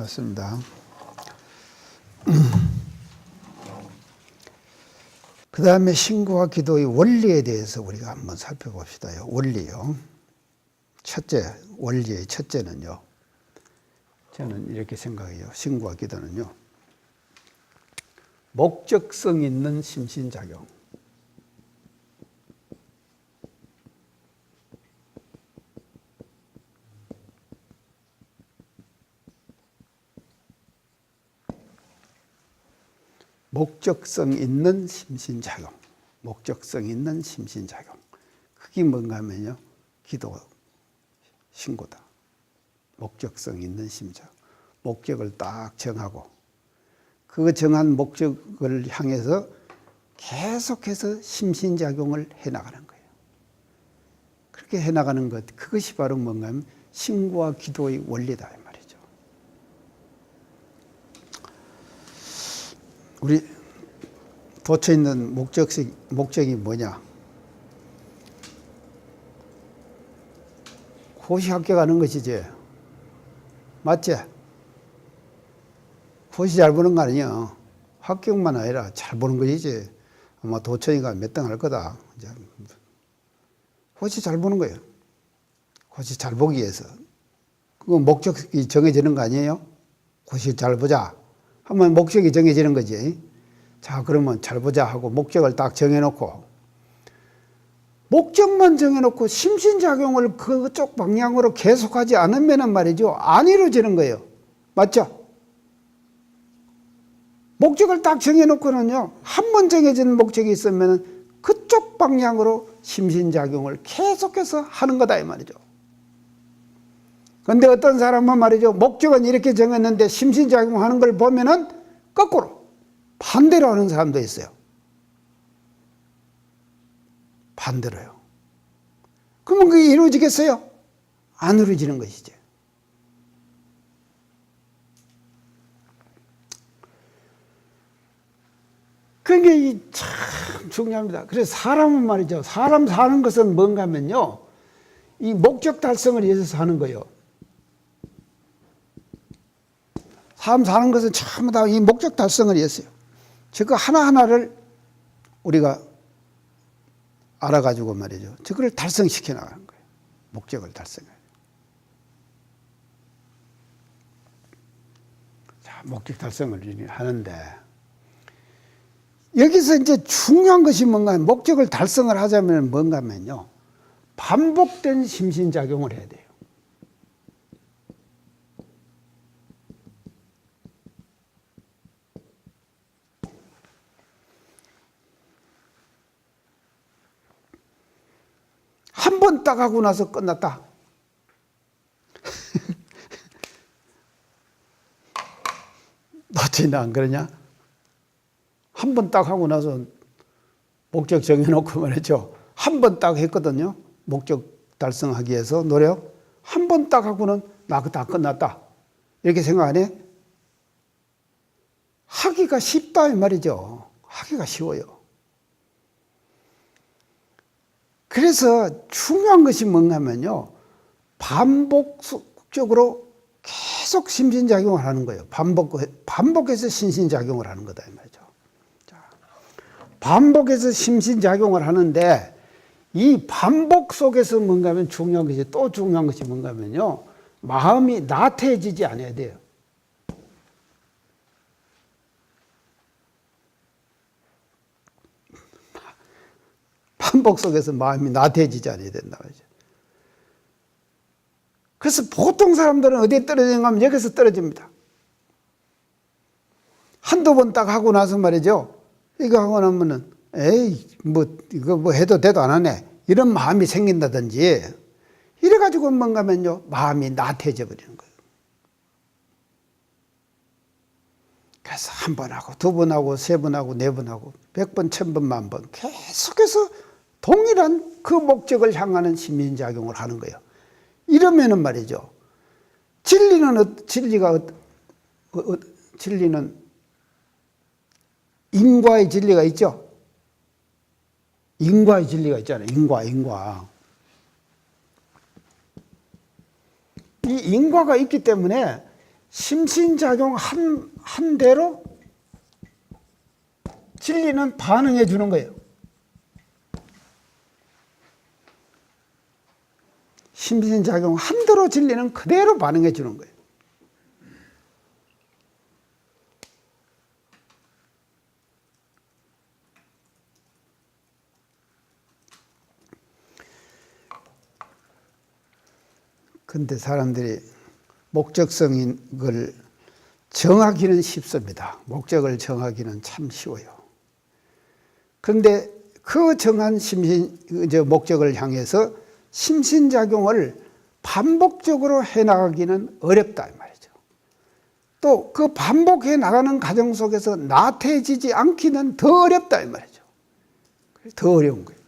반갑습니다. 그 다음에 신구와 기도의 원리에 대해서 우리가 한번 살펴봅시다요. 원리요. 첫째, 원리의 첫째는요. 저는 이렇게 생각해요. 신구와 기도는요. 목적성 있는 심신작용. 목적성 있는 심신작용. 목적성 있는 심신작용. 그게 뭔가 하면요. 기도, 신고다. 목적성 있는 심신작용. 목적을 딱 정하고 그 정한 목적을 향해서 계속해서 심신작용을 해나가는 거예요. 그렇게 해나가는 것, 그것이 바로 뭔가 하면 신구와 기도의 원리다 이 말이죠. 우리 도처에 있는 목적이 뭐냐? 고시 합격하는 것이지. 맞지? 고시 잘 보는 거 아니야. 합격만 아니라 잘 보는 것이지. 아마 도처이가 몇 등 할 거다. 고시 잘 보는 거예요. 고시 잘 보기 위해서. 그거 목적이 정해지는 거 아니에요? 고시 잘 보자. 하면 목적이 정해지는 거지. 자, 그러면 잘 보자 하고 목적을 딱 정해놓고 목적만 정해놓고 심신작용을 그쪽 방향으로 계속하지 않으면 말이죠. 안 이루어지는 거예요. 맞죠? 목적을 딱 정해놓고는요. 한 번 정해진 목적이 있으면 그쪽 방향으로 심신작용을 계속해서 하는 거다 이 말이죠. 그런데 어떤 사람은 말이죠. 목적은 이렇게 정했는데 심신작용하는 걸 보면은 거꾸로 반대로 하는 사람도 있어요. 반대로요. 그러면 그게 이루어지겠어요? 안 이루어지는 것이죠. 그게 참 중요합니다. 그래서 사람은 말이죠. 사람 사는 것은 뭔가 하면요. 이 목적 달성을 위해서 사는 거예요. 사람 사는 것은 전부 다 이 목적 달성을 위해서요. 저거 하나하나를 우리가 알아가지고 말이죠. 저거를 달성시켜 나가는 거예요. 목적을 달성해요. 자, 목적 달성을 하는데 여기서 이제 중요한 것이 뭔가 하면 목적을 달성을 하자면 뭔가 하면요. 반복된 심신작용을 해야 돼요. 한 번 딱 하고 나서 끝났다. 너희는 안 그러냐? 한 번 딱 하고 나서 목적 정해놓고 말이죠. 한 번 딱 했거든요. 목적 달성하기 위해서 노력. 한 번 딱 하고는 나 그거 다 끝났다. 이렇게 생각 안 해? 하기가 쉽다 이 말이죠. 하기가 쉬워요. 그래서 중요한 것이 뭔가 하면요. 반복적으로 계속 심신작용을 하는 거예요. 반복해서 심신작용을 하는 거다 이 말이죠. 자, 반복해서 심신작용을 하는데 이 반복 속에서 뭔가 하면 중요한 것이 또 중요한 것이 뭔가 하면요. 마음이 나태해지지 않아야 돼요. 반복 속에서 마음이 나태해지지 않아야 된다 말이죠. 그래서 보통 사람들은 어디에 떨어지는가 하면 여기서 떨어집니다. 한두 번 딱 하고 나서 말이죠. 이거 하고 나면은 에이 이거 뭐 해도 돼도 안 하네. 이런 마음이 생긴다든지 이래가지고 뭔가 하면요. 마음이 나태해져 버리는 거예요. 그래서 한 번 하고 두 번 하고 세 번 하고 네 번 하고 100번 1000번 만번 계속해서 동일한 그 목적을 향하는 심신작용을 하는 거예요. 이러면은 말이죠. 진리는 인과의 진리가 있죠. 인과의 진리가 있잖아요. 인과. 이 인과가 있기 때문에 심신작용 한 대로 진리는 반응해 주는 거예요. 심신작용 한 대로 진리는 그대로 반응해 주는 거예요. 근데 사람들이 목적성인 걸 정하기는 쉽습니다. 목적을 정하기는 참 쉬워요. 그런데 그 정한 목적을 향해서 심신작용을 반복적으로 해나가기는 어렵다 이 말이죠. 또 그 반복해 나가는 과정 속에서 나태해지지 않기는 더 어렵다 이 말이죠. 더 어려운 거예요.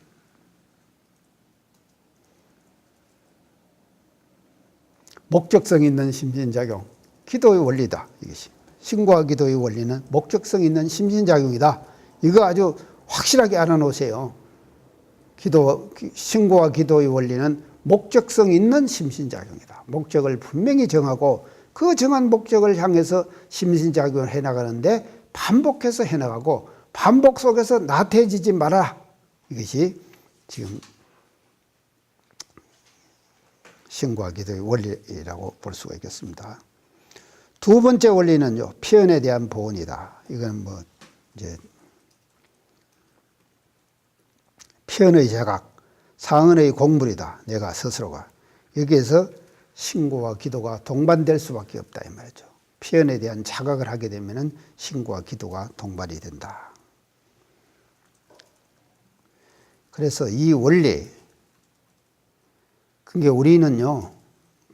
목적성 있는 심신작용, 기도의 원리다. 이것이 신과 기도의 원리는 목적성 있는 심신작용이다. 이거 아주 확실하게 알아놓으세요. 신고와 기도의 원리는 목적성 있는 심신작용이다. 목적을 분명히 정하고 그 정한 목적을 향해서 심신작용을 해나가는데 반복해서 해나가고 반복 속에서 나태해지지 마라. 이것이 지금 신과 기도의 원리라고 볼 수가 있겠습니다. 두 번째 원리는요, 표현에 대한 보온이다. 이건 이제 표현의 자각, 상언의 공불이다. 내가 스스로가. 여기에서 신고와 기도가 동반될 수밖에 없다 이 말이죠. 표현에 대한 자각을 하게 되면은 신고와 기도가 동반이 된다. 그래서 이 원리, 그게 우리는요,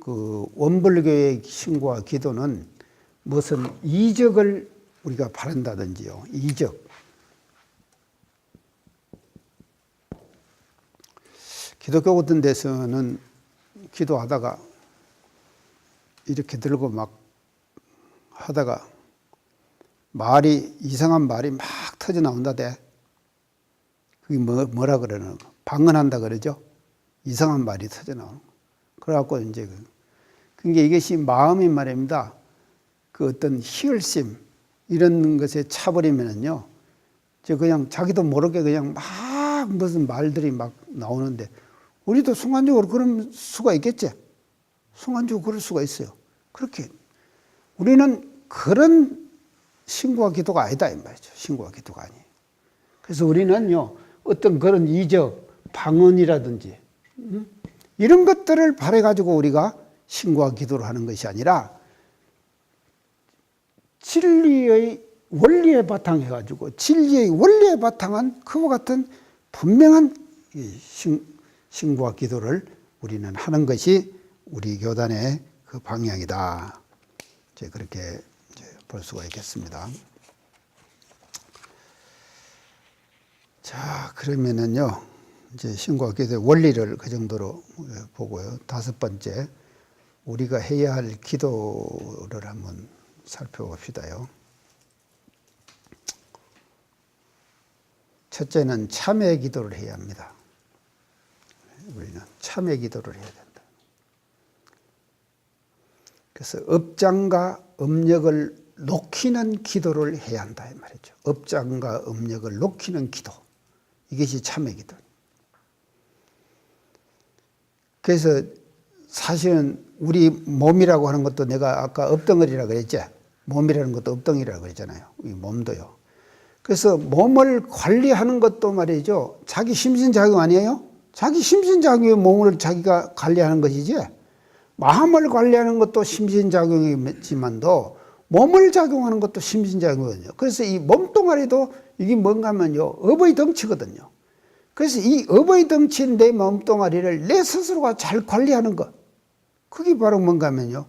그 원불교의 신고와 기도는 무슨 이적을 우리가 바란다든지요, 이적. 기독교 같은 데서는 기도하다가 이렇게 들고 막 하다가 이상한 말이 막 터져 나온다대. 그게 뭐라 그러는 거? 방언한다 그러죠? 이상한 말이 터져 나오는 거. 그래갖고 이제 그게 이것이 마음이 말입니다. 그 어떤 희열심 이런 것에 차버리면은요, 그냥 자기도 모르게 그냥 막 무슨 말들이 막 나오는데 우리도 순간적으로 그럴 수가 있겠지. 순간적으로 그럴 수가 있어요. 그렇게 우리는 그런 신고와 기도가 아니다 이 말이죠. 신고와 기도가 아니에요. 그래서 우리는요, 어떤 그런 이적, 방언이라든지 이런 것들을 바래가지고 우리가 신고와 기도를 하는 것이 아니라 진리의 원리에 바탕해가지고 진리의 원리에 바탕한 그와 같은 분명한 신고와 기도를 우리는 하는 것이 우리 교단의 그 방향이다. 이제 그렇게 볼 수가 있겠습니다. 자, 그러면은요, 이제 신고와 기도의 원리를 그 정도로 보고요. 다섯 번째, 우리가 해야 할 기도를 한번 살펴봅시다요. 첫째는 참회 기도를 해야 합니다. 우리는 참회 기도를 해야 된다. 그래서 업장과 업력을 녹이는 기도를 해야 한다 이 말이죠. 업장과 업력을 녹이는 기도. 이것이 참회 기도. 그래서 사실은 우리 몸이라고 하는 것도 내가 아까 업덩어리라고 그랬지. 몸이라는 것도 업덩이라고 그랬잖아요. 이 몸도요. 그래서 몸을 관리하는 것도 말이죠. 자기 심신작용 아니에요? 자기 심신작용의 몸을 자기가 관리하는 것이지. 마음을 관리하는 것도 심신작용이지만도 몸을 작용하는 것도 심신작용이거든요. 그래서 이 몸뚱아리도 이게 뭔가 하면요, 업의 덩치거든요. 그래서 이 업의 덩치인 내 몸뚱아리를 내 스스로가 잘 관리하는 것, 그게 바로 뭔가 하면요,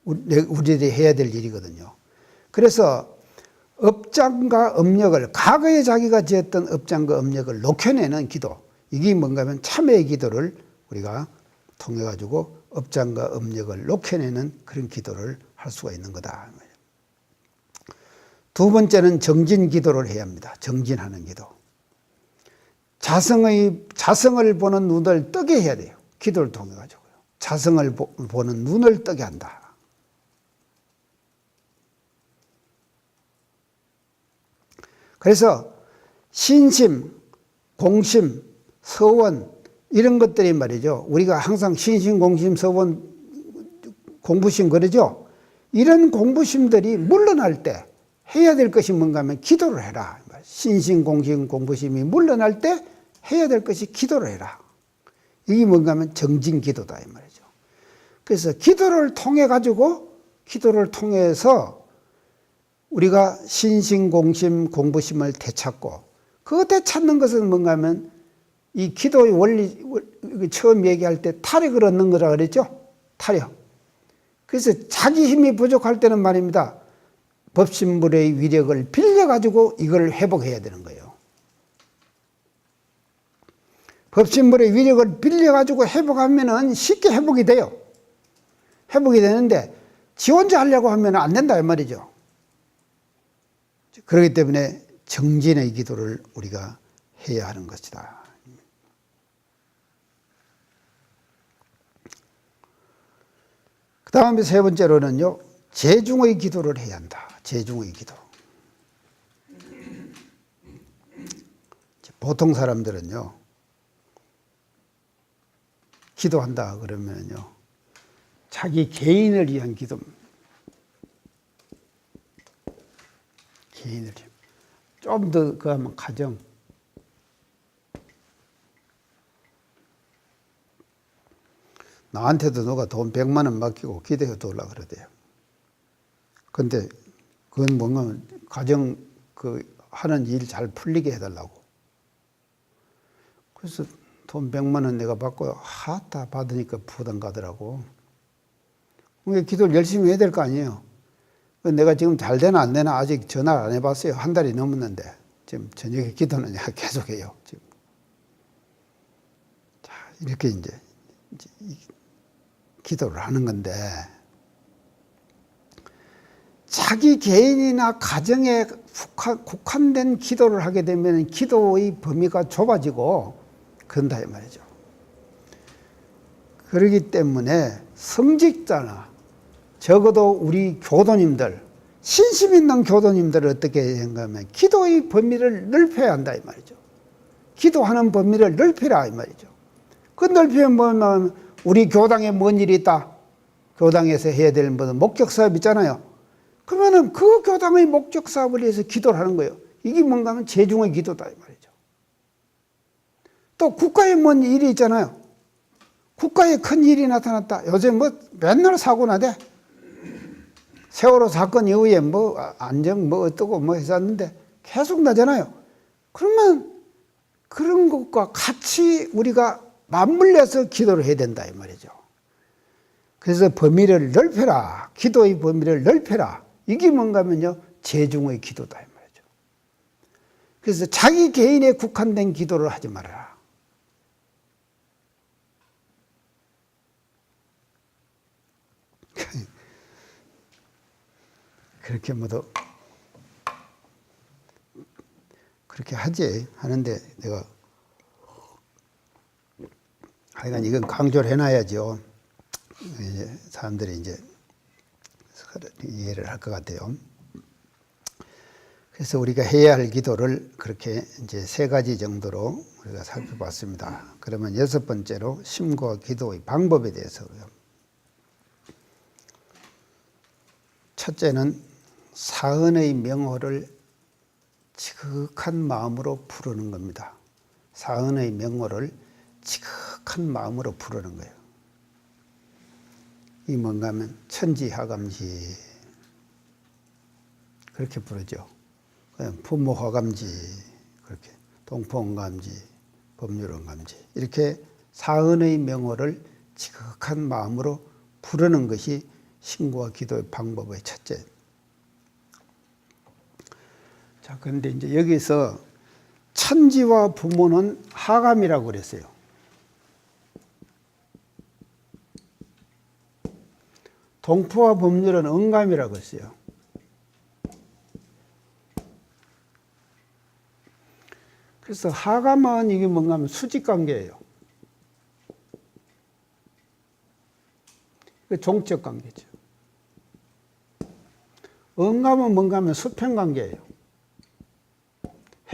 우리들이 해야 될 일이거든요. 그래서 업장과 업력을, 과거에 자기가 지었던 업장과 업력을 녹여내는 기도, 이게 뭔가 하면 참회의 기도를 우리가 통해 가지고 업장과 업력을 녹여내는 그런 기도를 할 수가 있는 거다. 두 번째는 정진 기도를 해야 합니다. 정진하는 기도. 자성을 보는 눈을 뜨게 해야 돼요. 기도를 통해 가지고요. 자성을 보는 눈을 뜨게 한다. 그래서 신심, 공심, 서원 이런 것들이 말이죠. 우리가 항상 신심, 공심, 서원, 공부심 그러죠. 이런 공부심들이 물러날 때 해야 될 것이 뭔가 하면 기도를 해라. 신심, 공심, 공부심이 물러날 때 해야 될 것이 기도를 해라. 이게 뭔가 하면 정진기도다 이 말이죠. 그래서 기도를 통해서 우리가 신심, 공심, 공부심을 되찾고 그 되찾는 것은 뭔가 하면 이 기도의 원리 처음 얘기할 때 타력을 얻는 거라 그랬죠. 타력. 그래서 자기 힘이 부족할 때는 말입니다. 법신불의 위력을 빌려가지고 이걸 회복해야 되는 거예요. 법신불의 위력을 빌려가지고 회복하면은 쉽게 회복이 돼요. 회복이 되는데 지 혼자 하려고 하면 안 된다 이 말이죠. 그렇기 때문에 정진의 기도를 우리가 해야 하는 것이다. 그 다음에 세 번째로는요, 재중의 기도를 해야 한다. 재중의 기도. 보통 사람들은요, 기도한다 그러면요, 자기 개인을 위한 기도. 개인을 위한. 좀 더 그 하면 가정. 나한테도 누가 돈 100만 원 맡기고 기도해 달라 그러대요. 근데 그건 뭔가 가정 하는 일 잘 풀리게 해달라고. 그래서 돈 100만 원 내가 받고 다 받으니까 부담 가더라고. 그러니까 기도를 열심히 해야 될 거 아니에요. 내가 지금 잘 되나 안 되나 아직 전화를 안 해봤어요. 한 달이 넘었는데 지금 저녁에 기도는 계속해요. 지금. 자, 이렇게 이제 기도를 하는 건데, 자기 개인이나 가정에 국한된 기도를 하게 되면 기도의 범위가 좁아지고 그런다 이 말이죠. 그렇기 때문에 성직자나 적어도 우리 교도님들, 신심 있는 교도님들을 어떻게 생각하면 기도의 범위를 넓혀야 한다 이 말이죠. 기도하는 범위를 넓히라 이 말이죠. 그 넓히면 뭐냐면 우리 교당에 뭔 일이 있다. 교당에서 해야 될 목적 사업 있잖아요. 그러면은 그 교당의 목적 사업을 위해서 기도를 하는 거예요. 이게 뭔가 하면 재중의 기도다 이 말이죠. 또 국가에 뭔 일이 있잖아요. 국가에 큰 일이 나타났다. 요새 맨날 사고 나대. 세월호 사건 이후에 안정 어떠고 했었는데 계속 나잖아요. 그러면 그런 것과 같이 우리가 맞물려서 기도를 해야 된다 이 말이죠. 그래서 범위를 넓혀라. 기도의 범위를 넓혀라. 이게 뭔가 하면요, 재중의 기도다 이 말이죠. 그래서 자기 개인에 국한된 기도를 하지 말아라. 그렇게 그렇게 하지 하는데 내가 하여간 이건 강조를 해놔야죠. 사람들이 이제 이해를 할 것 같아요. 그래서 우리가 해야 할 기도를 그렇게 이제 3가지 정도로 우리가 살펴봤습니다. 그러면 6번째로 심과 기도의 방법에 대해서요. 첫째는 사은의 명호를 지극한 마음으로 부르는 겁니다. 사은의 명호를 지극한 마음으로 부르는 거예요. 이 뭔가 하면 천지화감지 그렇게 부르죠. 부모화감지 그렇게 동포원감지 법률원감지 이렇게 사은의 명호를 지극한 마음으로 부르는 것이 신고와 기도의 방법의 첫째. 자, 그런데 이제 여기서 천지와 부모는 하감이라고 그랬어요. 동포와 법률은 응감이라고 했어요. 그래서 하감은 이게 뭔가 하면 수직관계예요. 종적 관계죠. 응감은 뭔가 하면 수평관계예요.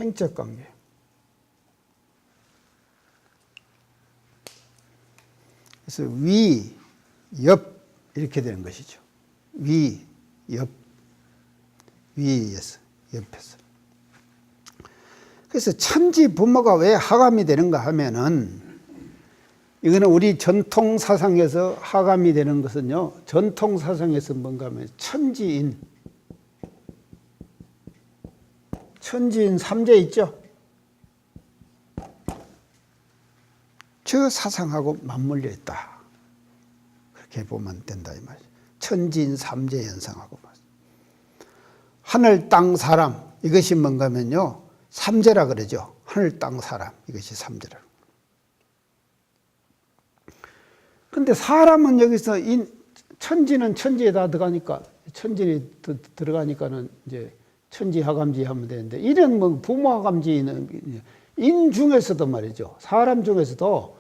행적 관계. 그래서 위, 옆 이렇게 되는 것이죠. 위, 옆, 위에서, 옆에서. 그래서 천지 부모가 왜 하감이 되는가 하면은 이거는 우리 전통 사상에서 하감이 되는 것은요. 전통 사상에서 뭔가 하면 천지인 삼재 있죠. 저 사상하고 맞물려 있다. 그렇게 보면 된다 이 말이죠. 천지인 삼재 현상하고 하늘, 땅, 사람 이것이 뭔가 하면요. 삼재라 그러죠. 하늘, 땅, 사람 이것이 삼재라. 근데 사람은 여기서 천지는 천지에다 들어가니까 천지에 들어가니까는 이제 천지하감지 하면 되는데 이런 뭐 부모하감지는 인 중에서도 말이죠. 사람 중에서도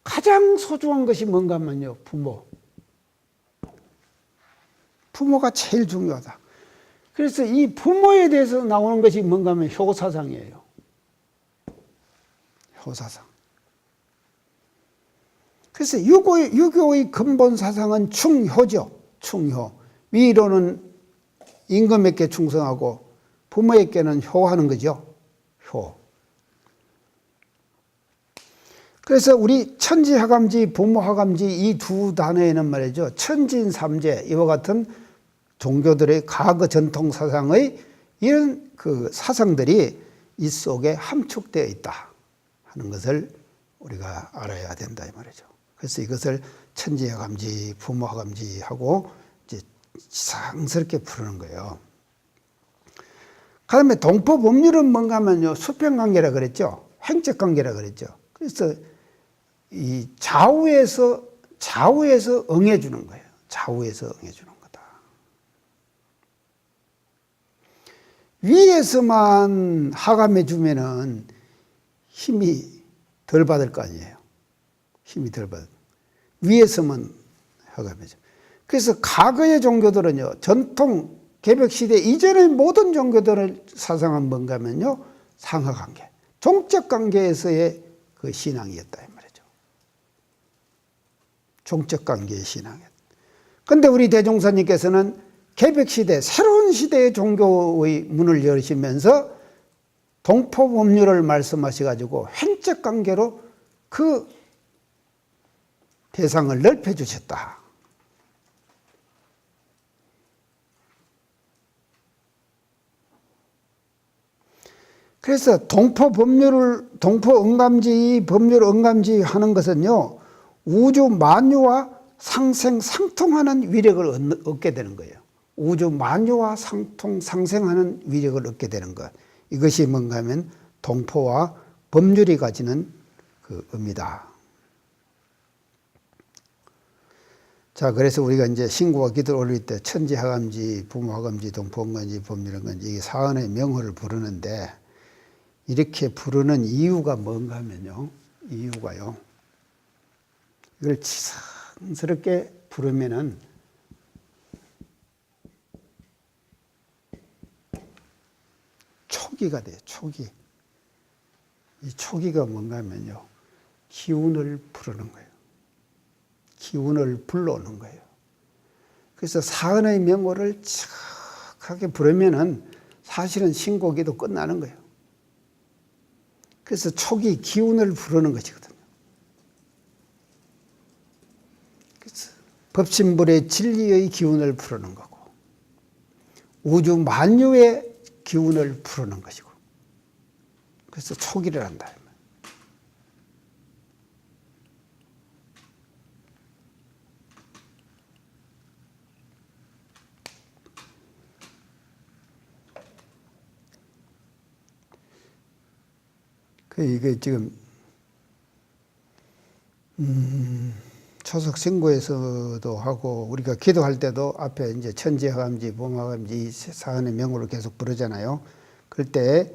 가장 소중한 것이 뭔가 하면요. 부모가 제일 중요하다. 그래서 이 부모에 대해서 나오는 것이 뭔가 하면 효사상이에요. 효사상. 그래서 유교의 근본 사상은 충효죠. 충효. 위로는 임금에게 충성하고 부모에게는 효하는 거죠. 효. 그래서 우리 천지하감지, 부모하감지 이 두 단어에는 말이죠. 천진삼재 이와 같은 종교들의 과거 전통 사상의 이런 그 사상들이 이 속에 함축되어 있다 하는 것을 우리가 알아야 된다 이 말이죠. 그래서 이것을 천지하감지, 부모하감지 하고 이제 지상스럽게 부르는 거예요. 그다음에 동포 법률은 뭔가 하면요. 수평관계라 그랬죠. 행적관계라 그랬죠. 그래서 이 좌우에서 응해주는 거예요. 좌우에서 응해주는 거다. 위에서만 하감해 주면은 힘이 덜 받을 거 아니에요. 힘이 덜 받을. 위에서만 하감해 줘. 그래서 과거의 종교들은요. 전통 개벽시대 이전의 모든 종교들을 사상은 뭔가 하면요. 상하관계. 종적관계에서의 그 신앙이었다 이 말이죠. 종적관계의 신앙이었다. 그런데 우리 대종사님께서는 개벽시대 새로운 시대의 종교의 문을 열으시면서 동포법률을 말씀하셔가지고 행적관계로 그 대상을 넓혀주셨다. 그래서 동포 응감지, 법률 응감지 하는 것은요, 우주 만유와 상생하는 위력을 얻게 되는 거예요. 우주 만유와 상생하는 위력을 얻게 되는 것. 이것이 뭔가 하면 동포와 법률이 가지는 그 의미다. 자, 그래서 우리가 이제 신고와 기도를 올릴 때 천지하감지, 부모하감지, 동포응감지, 법률응감지 이 사언의 명호를 부르는데 이렇게 부르는 이유가 뭔가 하면요. 이유가요. 이걸 지상스럽게 부르면은 초기가 돼요. 초기. 이 초기가 뭔가 하면요. 기운을 부르는 거예요. 기운을 불러오는 거예요. 그래서 사언의 명호를 척하게 부르면은 사실은 신고기도 끝나는 거예요. 그래서 초기 기운을 부르는 것이거든요. 그래서 법신불의 진리의 기운을 부르는 거고 우주 만유의 기운을 부르는 것이고 그래서 초기를 한다. 이게 지금 초석 신고에서도 하고 우리가 기도할 때도 앞에 이제 천지하감지, 부모하감지 사언의 명호를 계속 부르잖아요. 그럴 때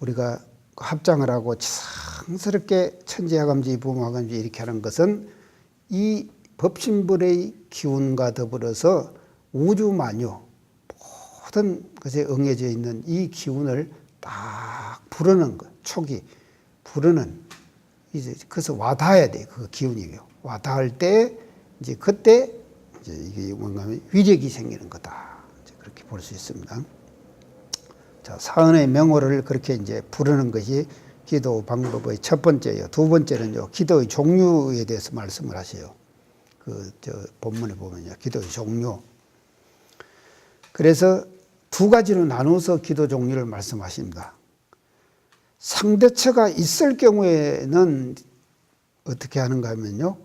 우리가 합장을 하고 지상스럽게 천지하감지, 부모하감지 이렇게 하는 것은 이 법신불의 기운과 더불어서 우주 만유 모든 것에 응해져 있는 이 기운을 딱 부르는 것, 촉이 부르는, 이제 그래서 와닿아야 돼. 그 기운이요. 와닿을 때 이제 그때 이제 이게 뭔가 하면 위력이 생기는 거다. 이제 그렇게 볼 수 있습니다. 자, 사은의 명호를 그렇게 이제 부르는 것이 기도 방법의 첫 번째예요. 두 번째는요, 기도의 종류에 대해서 말씀을 하세요. 본문에 보면요, 기도의 종류. 그래서 두 가지로 나누어서 기도 종류를 말씀하십니다. 상대처가 있을 경우에는 어떻게 하는가 하면요,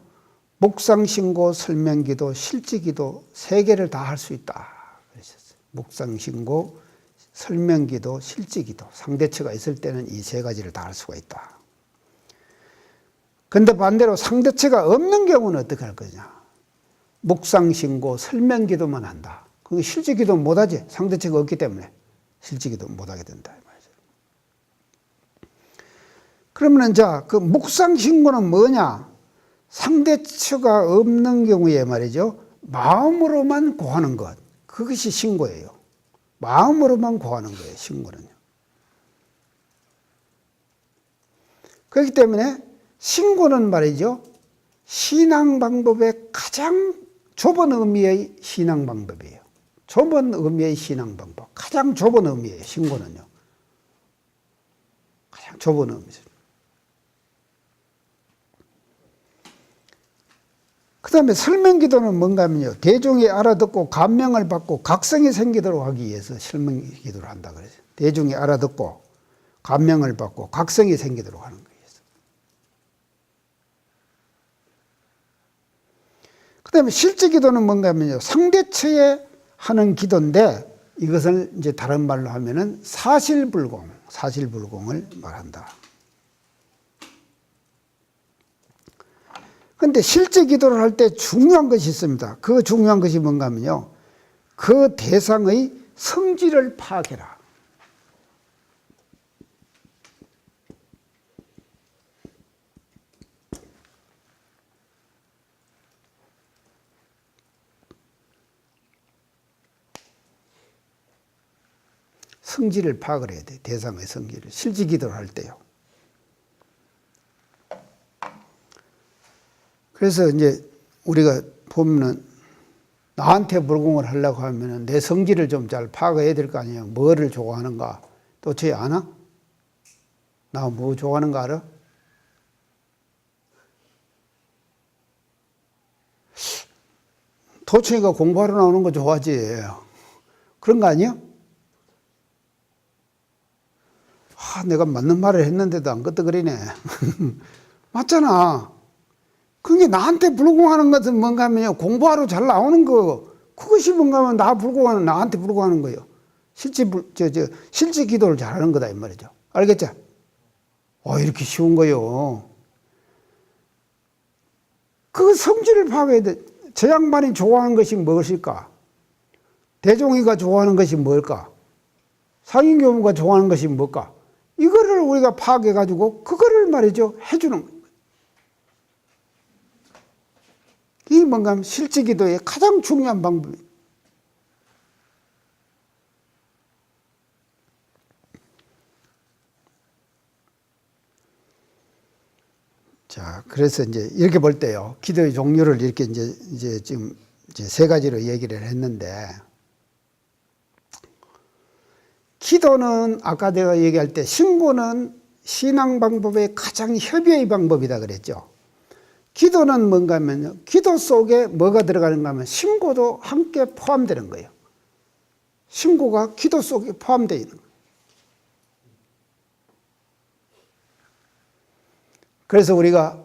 묵상신고, 설명기도, 실지기도 세 개를 다 할 수 있다 그러셨어요. 묵상신고, 설명기도, 실지기도. 상대처가 있을 때는 이 세 가지를 다 할 수가 있다. 근데 반대로 상대처가 없는 경우는 어떻게 할 거냐. 묵상신고, 설명기도만 한다. 그 실지기도 못하지. 상대처가 없기 때문에 실지기도 못하게 된다. 그러면 자, 그 묵상신고는 뭐냐? 상대처가 없는 경우에 말이죠, 마음으로만 고하는 것, 그것이 신고예요. 마음으로만 고하는 거예요, 신고는요. 그렇기 때문에 신고는 말이죠, 신앙 방법의 가장 좁은 의미의 신앙 방법이에요. 좁은 의미의 신앙 방법, 가장 좁은 의미예요, 신고는요. 가장 좁은 의미죠. 그 다음에 설명기도는 뭔가 하면요, 대중이 알아듣고 감명을 받고 각성이 생기도록 하기 위해서 설명기도를 한다 그래요. 대중이 알아듣고 감명을 받고 각성이 생기도록 하는 거예요. 그 다음에 실제기도는 뭔가 하면요, 상대처에 하는 기도인데, 이것을 이제 다른 말로 하면은 사실불공을 말한다. 근데 실제 기도를 할 때 중요한 것이 있습니다. 그 중요한 것이 뭔가 하면요, 그 대상의 성질을 파악해라. 성질을 파악을 해야 돼. 대상의 성질을. 실제 기도를 할 때요. 그래서 이제 우리가 보면은 나한테 불공을 하려고 하면은 내 성질을 좀 잘 파악해야 될 거 아니에요. 뭐를 좋아하는가? 도대체 아나? 나 뭐 좋아하는 거 알아? 도청이가 공부하러 나오는 거 좋아하지. 그런 거 아니야? 내가 맞는 말을 했는데도 안 끄떡거리네. 맞잖아. 그게 나한테 불공하는 것은 뭔가 하면요, 공부하러 잘 나오는 거, 그것이 뭔가 하면 나한테 불공하는 거예요. 실제 기도를 잘하는 거다, 이 말이죠. 알겠죠? 이렇게 쉬운 거요. 그 성질을 파악해야 돼. 저 양반이 좋아하는 것이 무엇일까? 대종이가 좋아하는 것이 뭘까? 상인교무가 좋아하는 것이 뭘까? 이거를 우리가 파악해가지고, 그거를 말이죠, 해주는 거예요. 이 뭔가 하면 실제 기도의 가장 중요한 방법이에요. 자, 그래서 이제 이렇게 볼 때요, 기도의 종류를 이렇게 이제 지금 이제 세 가지로 얘기를 했는데, 기도는 아까 내가 얘기할 때 신고는 신앙 방법의 가장 협의의 방법이다 그랬죠. 기도는 뭔가 하면요, 기도 속에 뭐가 들어가는가 하면 신고도 함께 포함되는 거예요. 신고가 기도 속에 포함되어 있는 거예요. 그래서 우리가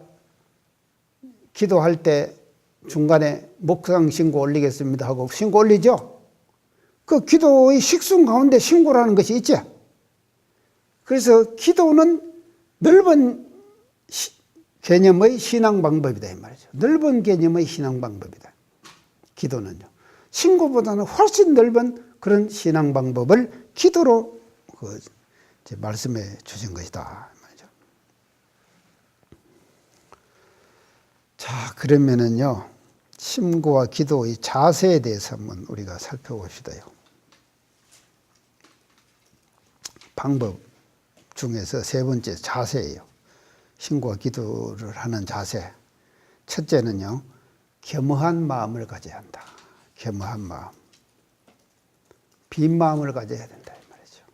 기도할 때 중간에 묵상 신고 올리겠습니다 하고 신고 올리죠. 그 기도의 식순 가운데 신고라는 것이 있죠. 그래서 기도는 넓은 개념의 신앙 방법이다 이 말이죠. 넓은 개념의 신앙 방법이다. 기도는요. 신고보다는 훨씬 넓은 그런 신앙 방법을 기도로 말씀해 주신 것이다. 자, 그러면은요, 심고와 기도의 자세에 대해서 한번 우리가 살펴봅시다요. 방법. 중에서 세 번째 자세예요. 신고와 기도를 하는 자세. 첫째는요, 겸허한 마음을 가져야 한다. 겸허한 마음. 빈 마음을 가져야 된다 이 말이죠.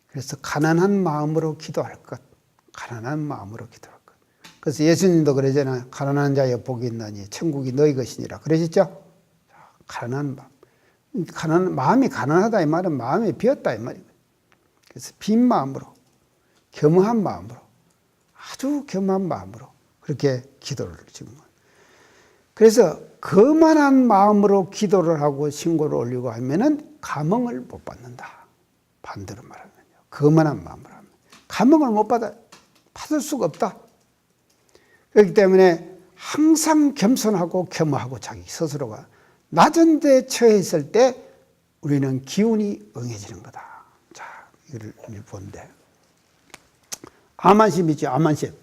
그래서 가난한 마음으로 기도할 것. 가난한 마음으로 기도할 것. 그래서 예수님도 그러잖아요. 가난한 자여 복이 있나니 천국이 너희 것이니라. 그러셨죠? 가난한 마음. 마음이 가난하다 이 말은 마음이 비었다 이 말이에요. 그래서 빈 마음으로, 겸허한 마음으로, 아주 겸허한 마음으로 그렇게 기도를 지금. 그래서 거만한 마음으로 기도를 하고 신고를 올리고 하면은 감흥을 못 받는다. 반대로 말하면요. 거만한 마음으로 하면 감흥을 못 받을 수가 없다. 그렇기 때문에 항상 겸손하고 겸허하고 자기 스스로가 낮은 데 처해 있을 때 우리는 기운이 응해지는 거다. 자, 이걸 보는데 아만심 있죠. 아만심.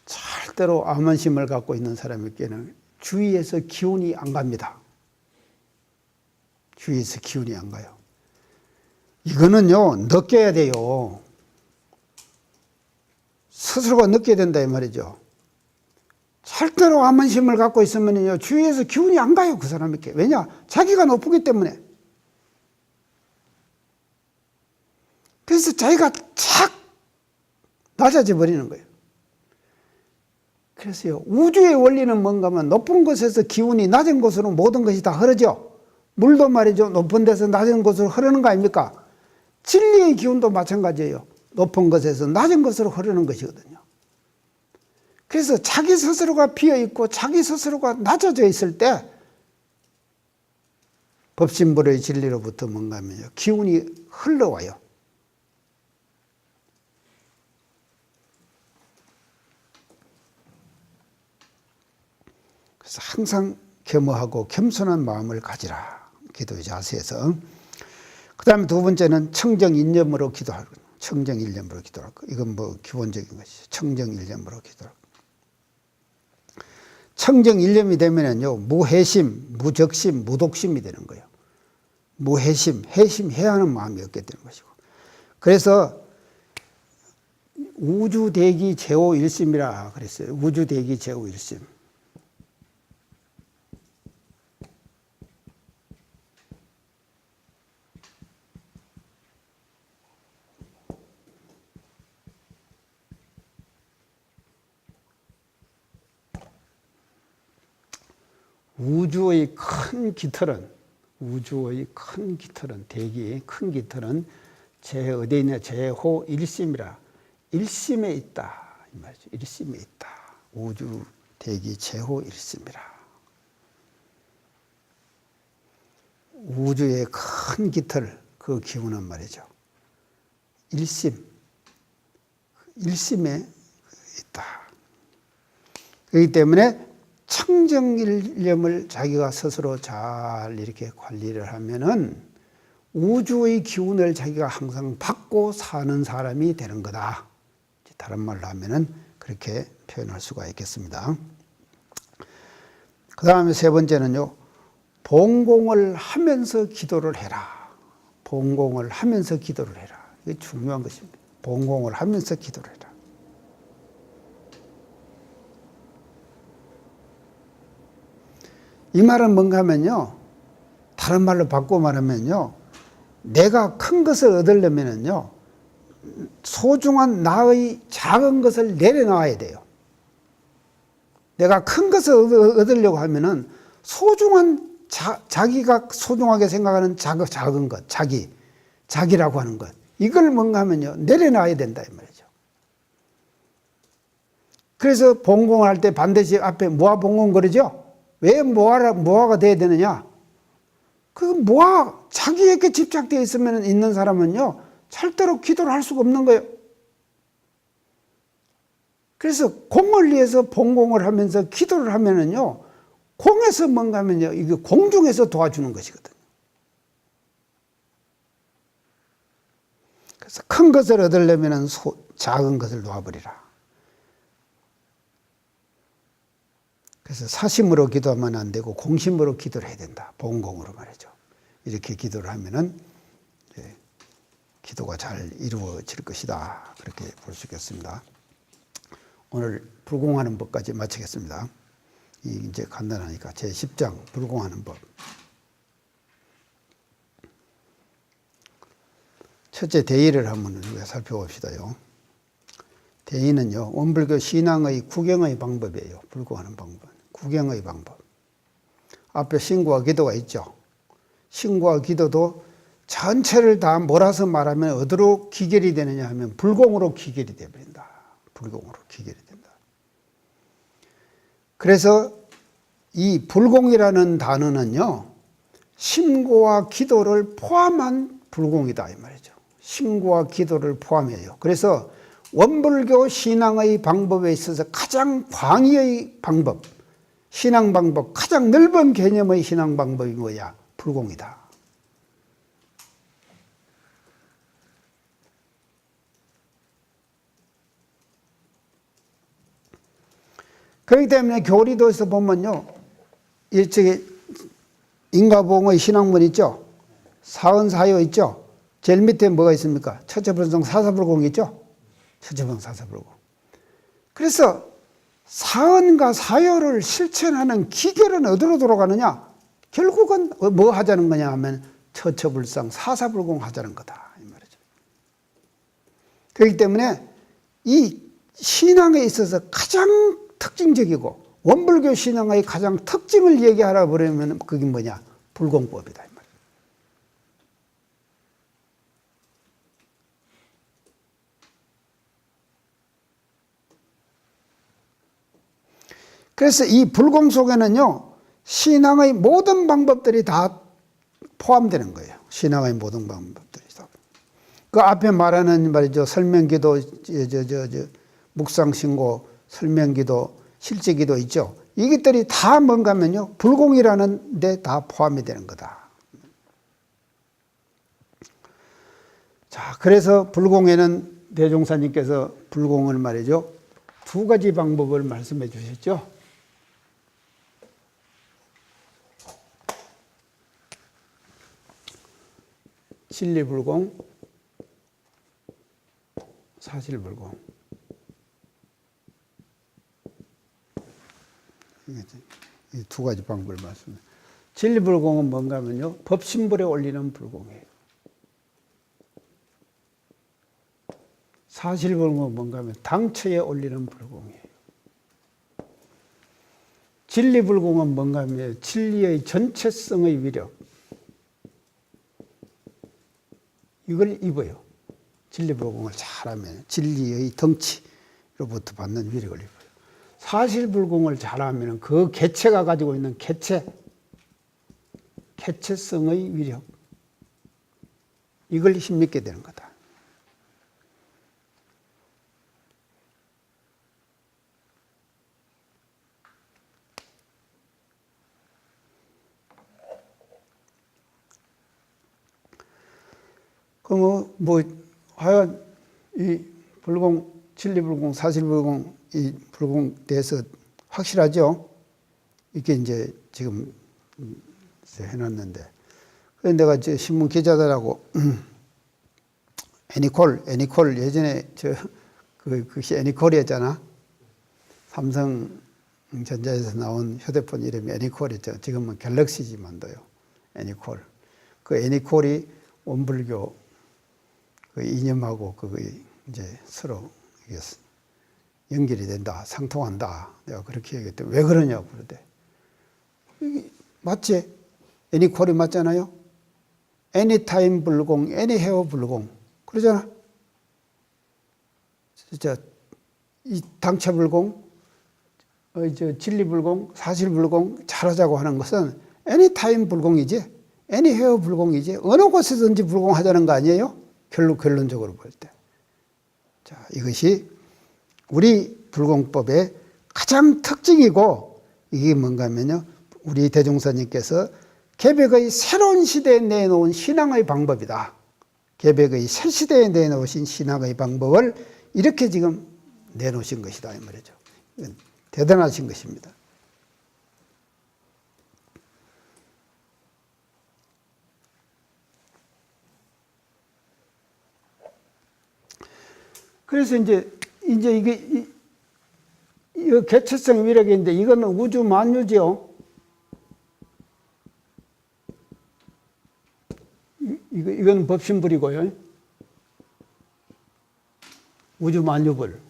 절대로 아만심을 갖고 있는 사람에게는 주위에서 기운이 안 갑니다. 주위에서 기운이 안 가요. 이거는요, 느껴야 돼요. 스스로가 느껴야 된다 이 말이죠. 절대로 아만심을 갖고 있으면요, 주위에서 기운이 안 가요, 그 사람에게. 왜냐? 자기가 높기 때문에. 그래서 자기가 착 낮아져 버리는 거예요. 그래서요, 우주의 원리는 뭔가 하면 높은 곳에서 기운이 낮은 곳으로 모든 것이 다 흐르죠. 물도 말이죠. 높은 데서 낮은 곳으로 흐르는 거 아닙니까? 진리의 기운도 마찬가지예요. 높은 곳에서 낮은 곳으로 흐르는 것이거든요. 그래서 자기 스스로가 비어있고 자기 스스로가 낮아져 있을 때 법신불의 진리로부터 뭔가 하면요, 기운이 흘러와요. 그래서 항상 겸허하고 겸손한 마음을 가지라. 기도의 자세에서. 그 다음에 두 번째는 청정일념으로 기도하고, 청정일념으로 기도하고. 이건 뭐 기본적인 것이죠. 청정일념으로 기도하고. 청정일념이 되면은요, 무해심, 무적심, 무독심이 되는 거예요. 무해심, 해심해야 하는 마음이 없게 되는 것이고. 그래서 우주대기 제오일심이라 그랬어요. 우주대기 제오일심. 우주의 큰 깃털은, 대기의 큰 깃털은 어디에 있냐? 제호 일심이라. 일심에 있다. 이 말이죠. 일심에 있다. 우주 대기 제호 일심이라. 우주의 큰 깃털, 그 기운은 말이죠. 일심에 있다. 그렇기 때문에 청정일념을 자기가 스스로 잘 이렇게 관리를 하면은 우주의 기운을 자기가 항상 받고 사는 사람이 되는 거다. 다른 말로 하면은 그렇게 표현할 수가 있겠습니다. 그 다음에 세 번째는요, 봉공을 하면서 기도를 해라. 봉공을 하면서 기도를 해라. 이게 중요한 것입니다. 봉공을 하면서 기도를 해라. 이 말은 뭔가 하면요, 다른 말로 바꾸어 말하면요, 내가 큰 것을 얻으려면요, 소중한 나의 작은 것을 내려놔야 돼요. 내가 큰 것을 얻으려고 하면은 소중한 자기가 소중하게 생각하는 작은 것, 자기라고 하는 것, 이걸 뭔가 하면요, 내려놔야 된다 이 말이죠. 그래서 봉공을 할 때 반드시 앞에 모아 봉공 그러죠. 왜 모아가 돼야 되느냐? 그 모아, 자기에게 집착되어 있는 사람은요, 절대로 기도를 할 수가 없는 거예요. 그래서 공을 위해서 봉공을 하면서 기도를 하면은요, 공에서 뭔가 하면요, 이게 공중에서 도와주는 것이거든요. 그래서 큰 것을 얻으려면은 작은 것을 놓아버리라. 그래서 사심으로 기도하면 안 되고 공심으로 기도를 해야 된다. 본공으로 말이죠. 이렇게 기도를 하면은 기도가 잘 이루어질 것이다. 그렇게 볼 수 있겠습니다. 오늘 불공하는 법까지 마치겠습니다. 이제 간단하니까 제10장 불공하는 법. 첫째 대의를 한번 우리가 살펴봅시다요. 대의는요, 원불교 신앙의 구경의 방법이에요. 불공하는 방법. 구경의 방법. 앞에 신구와 기도가 있죠. 신구와 기도도 전체를 다 몰아서 말하면 어디로 기결이 되느냐 하면 불공으로 기결이 되어버린다. 불공으로 기결이 된다. 그래서 이 불공이라는 단어는요, 신고와 기도를 포함한 불공이다 이 말이죠. 신고와 기도를 포함해요. 그래서 원불교 신앙의 방법에 있어서 가장 광의의 방법, 신앙 방법, 가장 넓은 개념의 신앙 방법이 뭐야? 불공이다. 그렇기 때문에 교리도에서 보면요, 일찍 인가봉의 신앙문 있죠? 사언사요 있죠? 제일 밑에 뭐가 있습니까? 처처불성 사사불공 있죠? 처처불성 사사불공. 그래서 사언과 사요를 실천하는 기결은 어디로 돌아가느냐? 결국은 뭐 하자는 거냐 하면 처처불상 사사불공 하자는 거다 이 말이죠. 그렇기 때문에 이 신앙에 있어서 가장 특징적이고 원불교 신앙의 가장 특징을 얘기하라 그러면 그게 뭐냐? 불공법이다 이 말이에요. 그래서 이 불공 속에는요, 신앙의 모든 방법들이 다 포함되는 거예요. 신앙의 모든 방법들이 다. 그 앞에 말하는 말이죠. 설명기도, 묵상신고, 설명기도, 실제기도 있죠. 이것들이 다 뭔가 하면요, 불공이라는 데 다 포함이 되는 거다. 자, 그래서 불공에는 대종사님께서 불공을 말이죠, 두 가지 방법을 말씀해 주셨죠. 진리불공, 사실불공. 이 두 가지 방법을 말씀해요. 진리불공은 뭔가 하면요, 법신불에 올리는 불공이에요. 사실불공은 뭔가 하면 당처에 올리는 불공이에요. 진리불공은 뭔가 하면 진리의 전체성의 위력, 이걸 입어요. 진리불공을 잘하면 진리의 덩치로부터 받는 위력을 입어요. 사실불공을 잘하면 그 개체가 가지고 있는 개체성의 위력, 이걸 힘입게 되는 거다. 하여간 이 불공, 진리불공, 사실불공, 이 불공에 대해서 확실하죠? 이게 이제 지금 해놨는데. 그래서 내가 저 신문 기자들하고 애니콜 예전에 그것이 애니콜이었잖아. 삼성전자에서 나온 휴대폰 이름이 애니콜이었죠. 지금은 갤럭시지만도요. 애니콜. 그 애니콜이 원불교 그 이념하고 그거 이제 서로 이게 연결이 된다, 상통한다. 내가 그렇게 얘기했대. 왜 그러냐고 그러대. 이게 맞지? 애니콜이 맞잖아요. 애니타임 불공, 애니헤어 불공. 그러잖아. 진짜 이 당체 불공, 진리 불공, 사실 불공 잘하자고 하는 것은 애니타임 불공이지, 애니헤어 불공이지, 어느 곳에든지 불공하자는 거 아니에요? 결론적으로 볼 때. 자, 이것이 우리 불공법의 가장 특징이고, 이게 뭔가 하면요, 우리 대종사님께서 개벽의 새로운 시대에 내놓은 신앙의 방법이다. 개벽의 새 시대에 내놓으신 신앙의 방법을 이렇게 지금 내놓으신 것이다 이 말이죠. 대단하신 것입니다. 그래서 이제 이게 이 개체성 위력인데 이거는 우주 만유죠. 이건 법신불이고요. 우주 만유불.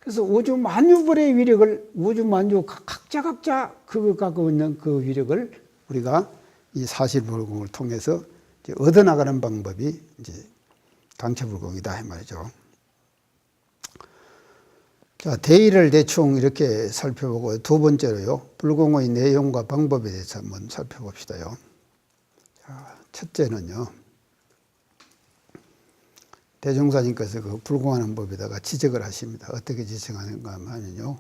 그래서 우주 만유불의 위력을 우주 만유 각자 그거 갖고 있는 그 위력을 우리가 이 사실불공을 통해서 이제 얻어나가는 방법이 이제 당체불공이다 이 말이죠. 자, 대의를 대충 이렇게 살펴보고 두 번째로요. 불공의 내용과 방법에 대해서 한번 살펴봅시다요. 자, 첫째는요. 대종사님께서 그 불공하는 법에다가 지적을 하십니다. 어떻게 지적하는가 하면요.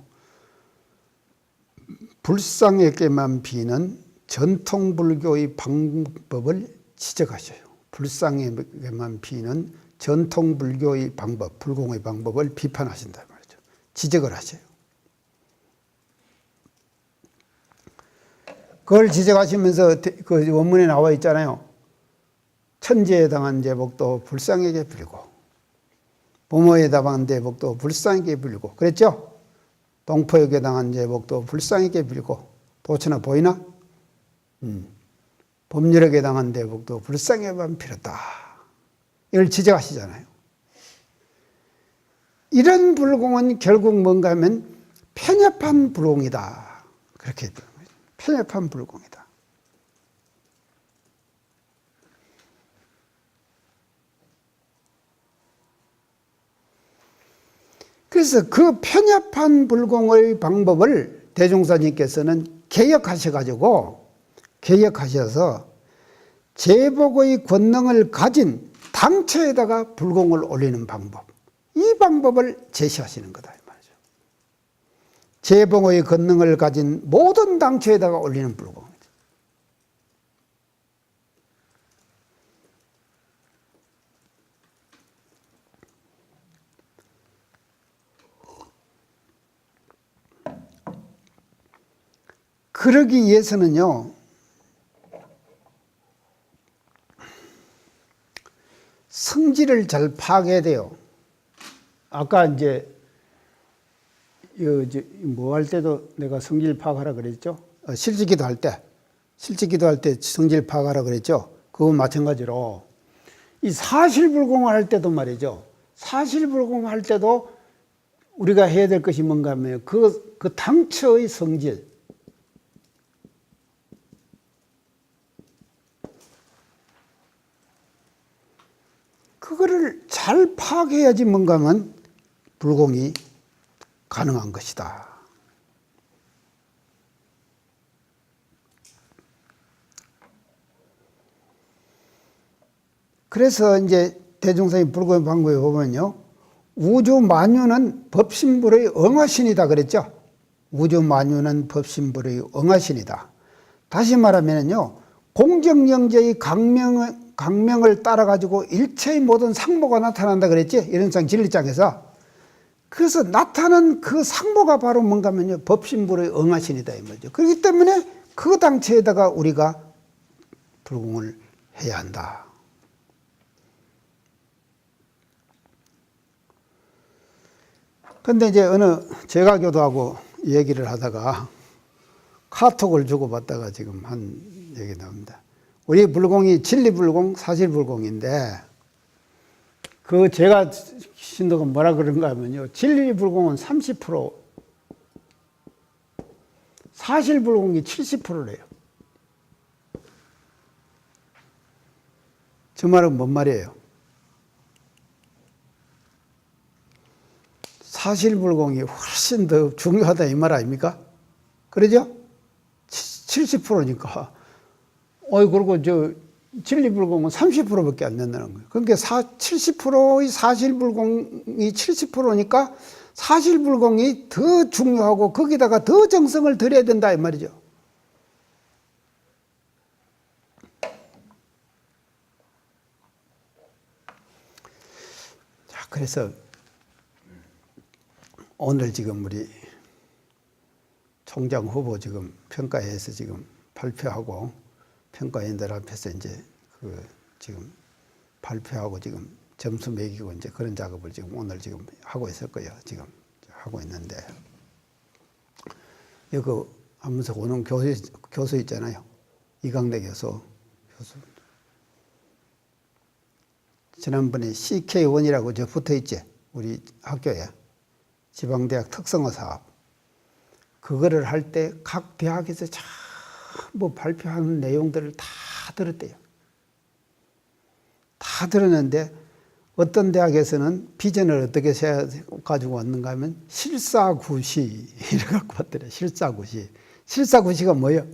불상에게만 비는 전통 불교의 방법을 지적하셔요. 불상에게만 비는 전통 불교의 방법, 불공의 방법을 비판하신다 말이죠. 지적을 하셔요. 그걸 지적하시면서 그 원문에 나와 있잖아요. 천지에 당한 제복도 불상에게 빌고 부모에 당한 제복도 불상에게 빌고 그랬죠? 동포에게 당한 제복도 불상에게 빌고 도처나 보이나? 법률에게 당한 제복도 불상에만 빌었다. 이걸 지적하시잖아요. 이런 불공은 결국 뭔가 하면 편협한 불공이다. 그렇게 편협한 불공이다. 그래서 그 편협한 불공의 방법을 대종사님께서는 개혁하셔서 제복의 권능을 가진 당처에다가 불공을 올리는 방법, 이 방법을 제시하시는 거다 이 말이죠. 제복의 권능을 가진 모든 당처에다가 올리는 불공. 그러기 위해서는요, 성질을 잘 파악해야 돼요. 아까 이제 뭐 할 때도 내가 성질 파악하라 그랬죠? 실질기도 할 때 성질 파악하라 그랬죠? 그거 마찬가지로 이 사실불공을 할 때도 말이죠. 사실불공할 때도 우리가 해야 될 것이 뭔가 하면 그 당처의 성질, 그거를 잘 파악해야지 뭔가 하면 불공이 가능한 것이다. 그래서 이제 대종사님 불공의 방법에 보면요. 우주 만유는 법신불의 응하신이다 그랬죠. 우주 만유는 법신불의 응하신이다. 다시 말하면요. 공정영재의 강명을 따라가지고 일체의 모든 상모가 나타난다 그랬지? 이런상 진리장에서. 그래서 나타난 그 상모가 바로 뭔가 하면요. 법신불의 응하신이다 이 말이죠. 그렇기 때문에 그 당체에다가 우리가 불공을 해야 한다. 근데 이제 어느 제가교도하고 얘기를 하다가 카톡을 주고받다가 지금 한 얘기 나옵니다. 우리 불공이 진리불공, 사실불공인데 그 제가 신도가 뭐라 그런가 하면요. 진리불공은 30%, 사실불공이 70%래요. 저 말은 뭔 말이에요? 사실불공이 훨씬 더 중요하다 이 말 아닙니까? 그러죠? 70%니까. 그리고 진리불공은 30%밖에 안 된다는 거예요. 그러니까 70%의 사실불공이 70%니까 사실불공이 더 중요하고 거기다가 더 정성을 들여야 된다 이 말이죠. 자, 그래서 오늘 지금 우리 총장 후보 지금 평가회에서 지금 발표하고 평가위원들 앞에서 이제 지금 발표하고 지금 점수 매기고 이제 그런 작업을 지금 오늘 지금 하고 있을 거예요. 지금 하고 있는데 여기 하면서 오는 교수 있잖아요. 이강래 교수. 지난번에 CK1이라고 저 붙어 있지. 우리 학교에 지방대학 특성화 사업. 그거를 할 때 각 대학에서 전부 발표하는 내용들을 다 들었대요. 다 들었는데 어떤 대학에서는 비전을 어떻게 가지고 왔는가 하면 실사구시 이래 갖고 왔더래. 실사구시. 실사구시가 뭐예요?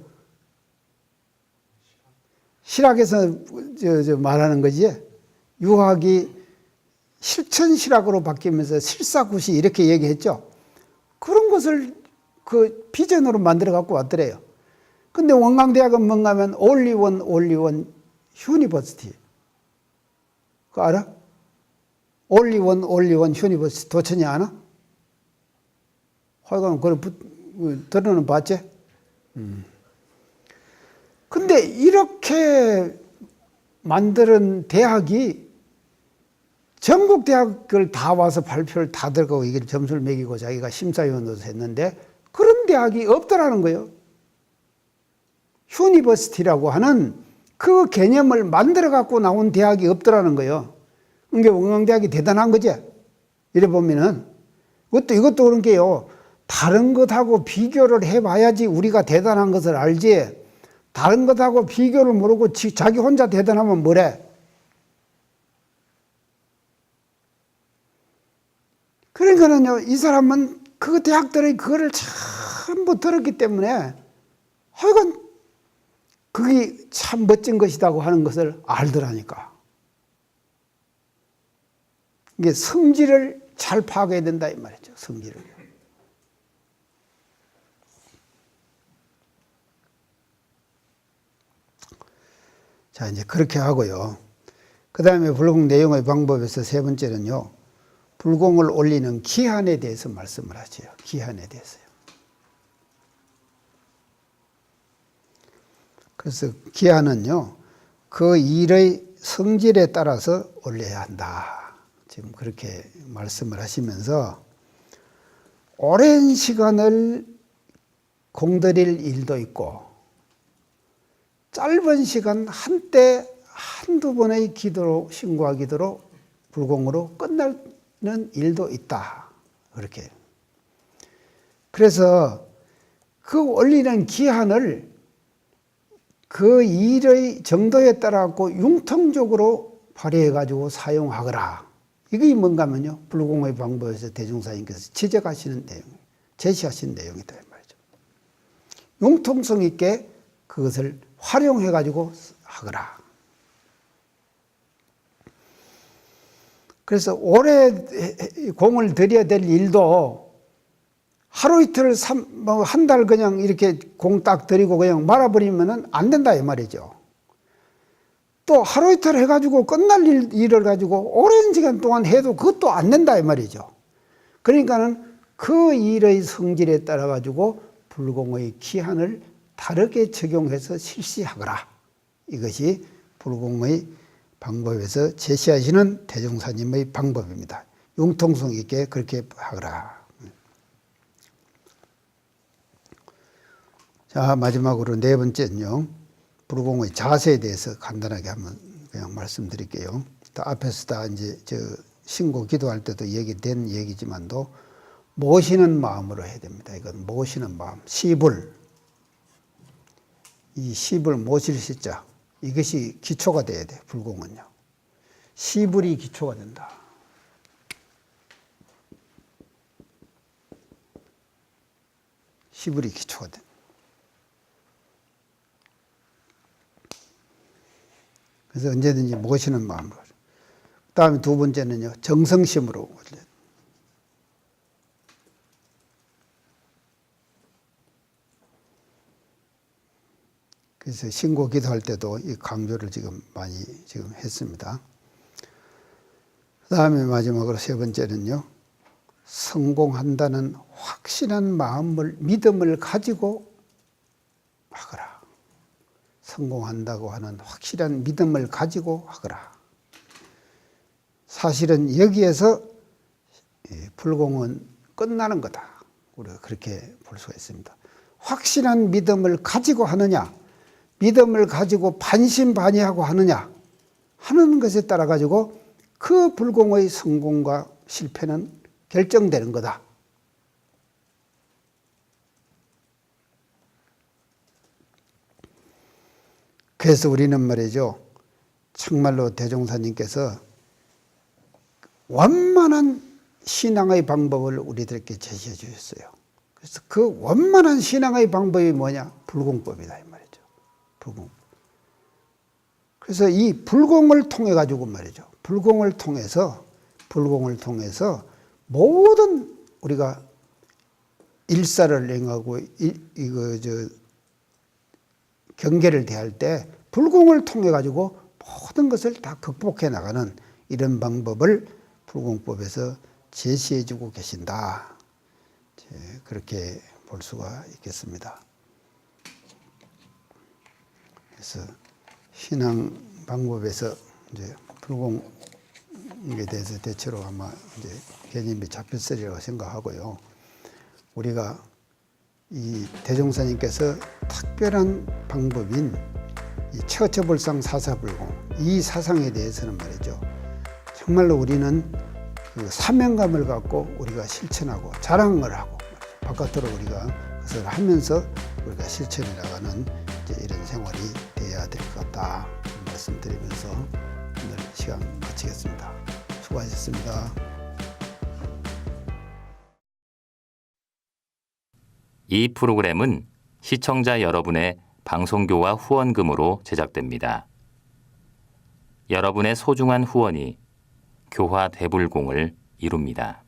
실학에서 말하는 거지. 유학이 실천실학으로 바뀌면서 실사구시 이렇게 얘기했죠. 그런 것을 그 비전으로 만들어 갖고 왔더래요. 근데 원광대학은 뭔가 하면 올리원 유니버시티. 그거 알아? 올리원 유니버시티 도천이 아나? 하여간 그걸 들어는 봤지? 근데 이렇게 만드는 대학이 전국 대학을 다 와서 발표를 다 들고 이게 점수를 매기고 자기가 심사위원으로 했는데 그런 대학이 없더라는 거예요. 유니버시티라고 하는 그 개념을 만들어 갖고 나온 대학이 없더라는 거예요. 그게 원광대학이 대단한 거지. 이래 보면은 이것도 그런 게요. 다른 것하고 비교를 해봐야지 우리가 대단한 것을 알지. 다른 것하고 비교를 모르고 자기 혼자 대단하면 뭐래? 그러니까는요, 이 사람은 그 대학들의 그거를 전부 들었기 때문에 하여간 그게 참 멋진 것이라고 하는 것을 알더라니까. 이게 성질을 잘 파악해야 된다 이 말이죠. 성질을. 자, 이제 그렇게 하고요. 그 다음에 불공 내용의 방법에서 세 번째는요. 불공을 올리는 기한에 대해서 말씀을 하죠. 기한에 대해서요. 그래서 기한은요. 그 일의 성질에 따라서 올려야 한다. 지금 그렇게 말씀을 하시면서 오랜 시간을 공들일 일도 있고 짧은 시간 한때 한두 번의 기도로 신고와 기도로 불공으로 끝나는 일도 있다. 그렇게. 그래서 그 올리는 기한을 그 일의 정도에 따라 갖고 융통적으로 발휘해 가지고 사용하거라. 이게 뭔가 하면요. 불공의 방법에서 대종사님께서 지적하시는 내용, 제시하신 내용이다 이 말이죠. 융통성 있게 그것을 활용해 가지고 하거라. 그래서 오래 공을 들여야 될 일도 하루 이틀 한 달 그냥 이렇게 공 딱 들이고 그냥 말아버리면 안 된다 이 말이죠. 또 하루 이틀 해가지고 끝날 일을 가지고 오랜 시간 동안 해도 그것도 안 된다 이 말이죠. 그러니까는 그 일의 성질에 따라 가지고 불공의 기한을 다르게 적용해서 실시하거라. 이것이 불공의 방법에서 제시하시는 대종사님의 방법입니다. 융통성 있게 그렇게 하거라. 자, 마지막으로 네 번째는요. 불공의 자세에 대해서 간단하게 한번 그냥 말씀드릴게요. 앞에서 다 이제 신고 기도할 때도 얘기된 얘기지만도 모시는 마음으로 해야 됩니다. 이건 모시는 마음. 시불. 이 시불 모실 시자. 이것이 기초가 돼야 돼. 불공은요. 시불이 기초가 된다. 시불이 기초가 된다. 그래서 언제든지 모시는 마음으로. 그 다음에 두 번째는요, 정성심으로 올려야 돼. 그래서 신고 기도할 때도 이 강조를 지금 많이 지금 했습니다. 그 다음에 마지막으로 세 번째는요, 성공한다는 확실한 믿음을 가지고 하거라. 성공한다고 하는 확실한 믿음을 가지고 하거라. 사실은 여기에서 불공은 끝나는 거다. 우리가 그렇게 볼 수가 있습니다. 확실한 믿음을 가지고 하느냐, 믿음을 가지고 반신반의하고 하느냐 하는 것에 따라 가지고 그 불공의 성공과 실패는 결정되는 거다. 그래서 우리는 말이죠, 정말로 대종사님께서 원만한 신앙의 방법을 우리들에게 제시해 주셨어요. 그래서 그 원만한 신앙의 방법이 뭐냐? 불공법이다 이 말이죠. 불공. 그래서 이 불공을 통해 가지고 말이죠. 불공을 통해서 모든 우리가 일사를 행하고 경계를 대할 때 불공을 통해 가지고 모든 것을 다 극복해 나가는 이런 방법을 불공법에서 제시해 주고 계신다. 그렇게 볼 수가 있겠습니다. 그래서 신앙 방법에서 이제 불공에 대해서 대체로 아마 이제 개념이 잡혔으리라고 생각하고요. 우리가 이 대종사님께서 특별한 방법인 이 처처불상 사사불공 이 사상에 대해서는 말이죠. 정말로 우리는 그 사명감을 갖고 우리가 실천하고 자랑을 하고 바깥으로 우리가 그것을 하면서 우리가 실천해 나가는 이제 이런 생활이 돼야 될 것 같다 말씀드리면서 오늘 시간 마치겠습니다. 수고하셨습니다. 이 프로그램은 시청자 여러분의 방송교와 후원금으로 제작됩니다. 여러분의 소중한 후원이 교화 대불공을 이룹니다.